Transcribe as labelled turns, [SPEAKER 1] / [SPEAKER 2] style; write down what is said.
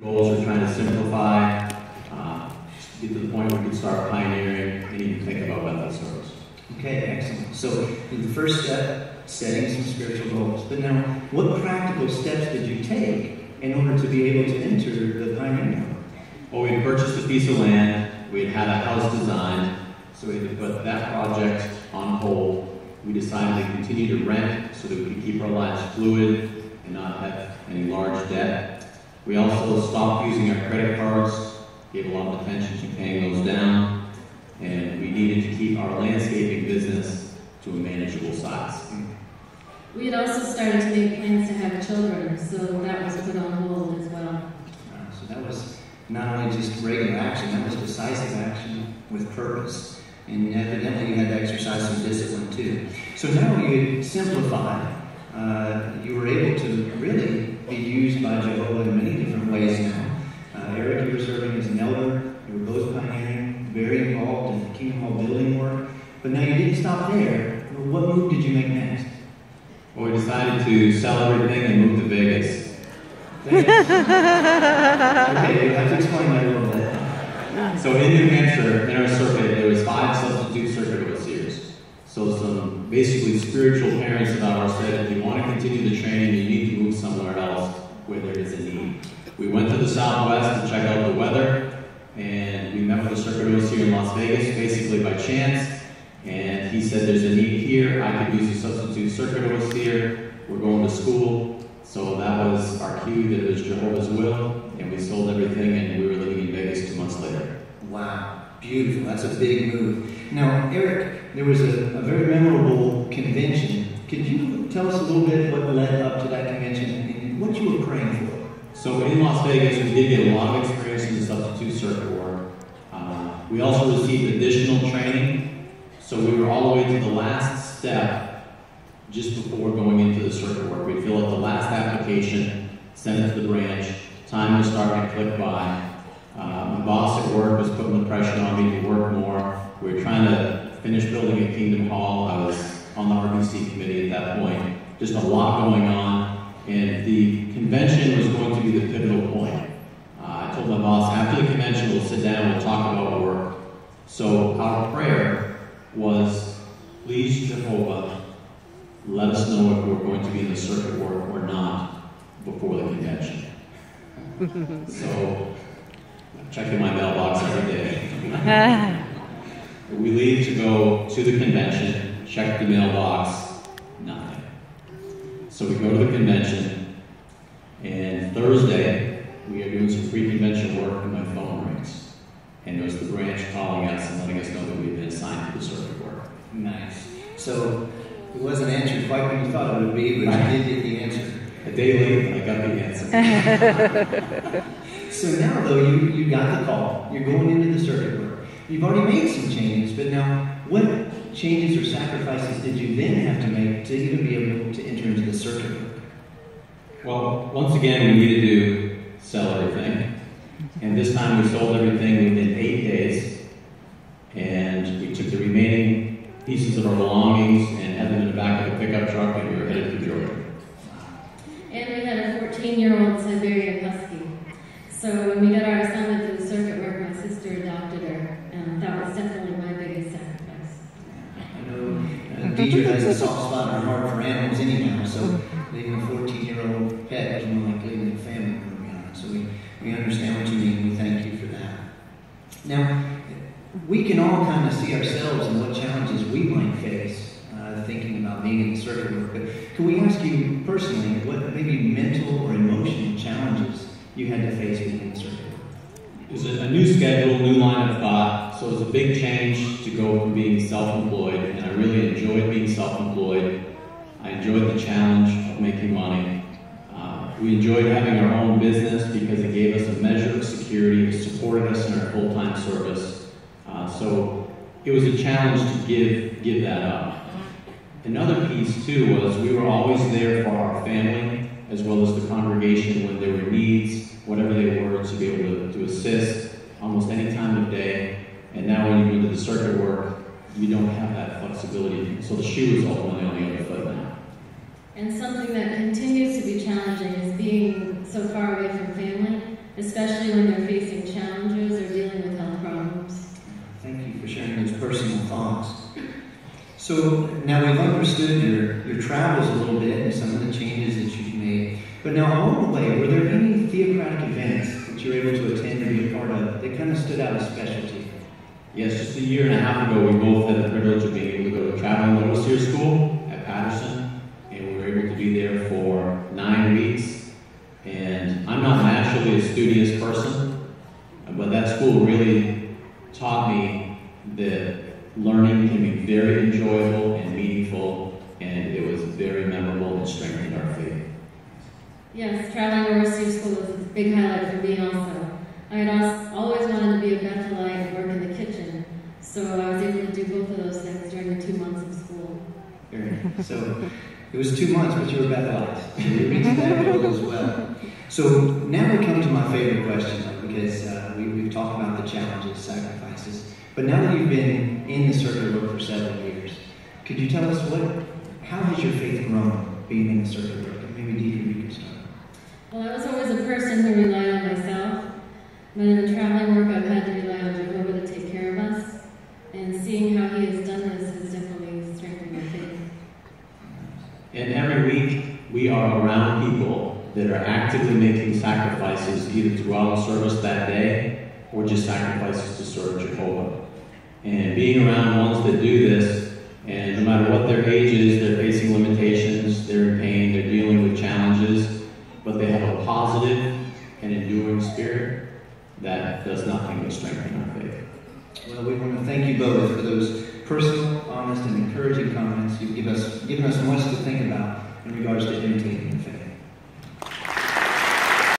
[SPEAKER 1] Goals are trying to simplify, get to the point where we can start pioneering and even think about method service.
[SPEAKER 2] Okay, excellent. So the first step, setting some spiritual goals. But now, what practical steps did you take in order to be able to enter the pioneering program?
[SPEAKER 1] Well, we had purchased a piece of land, we had had a house designed, so we had to put that project on hold. We decided to continue to rent so that we could keep our lives fluid and not have any large debt. We also stopped using our credit cards, gave a lot of attention to paying those down, and we needed to keep our landscaping business to a manageable size.
[SPEAKER 3] We had also started to make plans to have children, so that was put on hold as well.
[SPEAKER 2] So that was not only just regular action, that was decisive action with purpose. And evidently you had to exercise some discipline too. So now you simplified. You were able to really be used by Jehovah in many different ways now. Eric, you were serving as an elder. You were both pioneering, very involved in Kingdom Hall building work. But now you didn't stop there. What move did you make next?
[SPEAKER 1] Well, we decided to sell everything and move to Vegas.
[SPEAKER 2] Okay, you have to explain that a little bit.
[SPEAKER 1] So in New Hampshire, in our circuit, there was 5 substitute circuit overseers. So some basically spiritual parents of ours said, if you want to continue the training, you need to move somewhere else where there is a need. We went to the Southwest to check out the weather, and we met with the circuit overseer in Las Vegas, basically by chance. And he said, there's a need here. I could use a substitute circuit overseer. We're going to school. So that was our cue that it was Jehovah's will, and we sold everything, and we were living in Vegas 2 months later.
[SPEAKER 2] Wow, beautiful. That's a big move. Now, Eric, there was a very memorable convention. Could you tell us a little bit what led up to that convention and what you were praying for?
[SPEAKER 1] So in Las Vegas, we did get a lot of experience in the substitute circuit work. We also received additional training, so we were all the way to the last step just before going into the circuit work. We'd fill out the last application, send it to the branch, time was starting to click by. My boss at work was putting the pressure on me to work more. We were trying to finish building at Kingdom Hall. I was on the RBC committee at that point. Just a lot going on, and the convention was going to be the pivotal point. I told my boss, after the convention, we'll sit down, we'll talk about work. So our prayer was, please, Jehovah, let us know if we're going to be in the circuit work or not before the convention. So I'm checking my mailbox every day. We leave to go to the convention, check the mailbox, nothing. So we go to the convention, and Thursday, we are doing some pre-convention work, and my phone rings. And it was the branch calling us and letting us know that we've been assigned to the circuit work.
[SPEAKER 2] Nice. So it wasn't answered quite when you thought it would be, but you did get the answer.
[SPEAKER 1] A day later, I got the answer.
[SPEAKER 2] So now, though, you got the call. You're going into the circuit work. You've already made some changes, but now, what changes or sacrifices did you then have to make to even be able to enter into the circuit work?
[SPEAKER 1] Well, once again, we needed to sell everything. And this time we sold everything within 8 days. And we took the remaining pieces of our belongings and had them in the back of a pickup truck, and we were headed to Georgia.
[SPEAKER 3] And we had a 14-year-old Siberian Husky. So when we got our assignment to the circuit work, my sister adopted her. And that was definitely my biggest sacrifice.
[SPEAKER 2] I know Deidre has a soft spot in her heart for animals anyhow, so leaving a 14-year-old pet is more like leaving a family member behind. So we understand what you mean. We thank you for that. Now, we can all kind of see ourselves and what challenges we might face thinking about being in the circuit work. But can we ask you personally what maybe mental or emotional challenges you had to face being in the circuit work?
[SPEAKER 1] It was a new schedule, new line of thought, so it was a big change to go from being self-employed, and I really enjoyed being self-employed. I enjoyed the challenge of making money. We enjoyed having our own business because it gave us a measure of security, it supported us in our full-time service. So it was a challenge to give that up. Another piece, too, was we were always there for our family, as well as the congregation when there were needs, whatever they were, to be able to assist almost any time of day. And now when you go to the circuit work, you don't have that flexibility. So the shoe is ultimately on the other foot now.
[SPEAKER 3] And something that continues to be challenging is being so far away from family, especially especially when they're facing challenges or dealing with health problems.
[SPEAKER 2] Thank you for sharing those personal thoughts. So now we've understood your travels a little bit and some of the changes that you've made. But now along the way, were there any theocratic events that you were able to attend or be a part of that kind of stood out as specialty?
[SPEAKER 1] Yes, just a year and a half ago, we both had the privilege of being able to go to traveling overseer school at Patterson, and we were able to be there for 9 weeks. And I'm not naturally a studious person, but that school really taught me that learning can be very enjoyable and meaningful, and it was very memorable and strengthened our faith.
[SPEAKER 3] Yes, traveling overseer school was a big highlight for me also. I had always wanted to be a Bethelite and work in the kitchen, so I was able to do both of those things during the 2 months of school.
[SPEAKER 2] Very nice. So it was 2 months, but you were Bethelites. So you reached that goal as well. So now we come to my favorite question, because we've talked about the challenges, sacrifices. But now that you've been in the circuit work for several years, could you tell us how has your faith grown being in the circuit work? And maybe Deacon, you can start.
[SPEAKER 3] Well, I was always a person who relied on myself, but in the traveling work I've had to rely on Jehovah to take care of us, and seeing how he has done this has definitely strengthened my faith.
[SPEAKER 1] And every week, we are around people that are actively making sacrifices either to go out and service that day or just sacrifices to serve Jehovah. And being around ones that do this, and no matter what their age is, they're facing limitations, they're in pain, they're dealing with challenges, but they have a positive and enduring spirit that does nothing but strengthen our faith.
[SPEAKER 2] Well, we want to thank you both for those personal, honest, and encouraging comments. You've given us much to think about in regards to imitating the faith.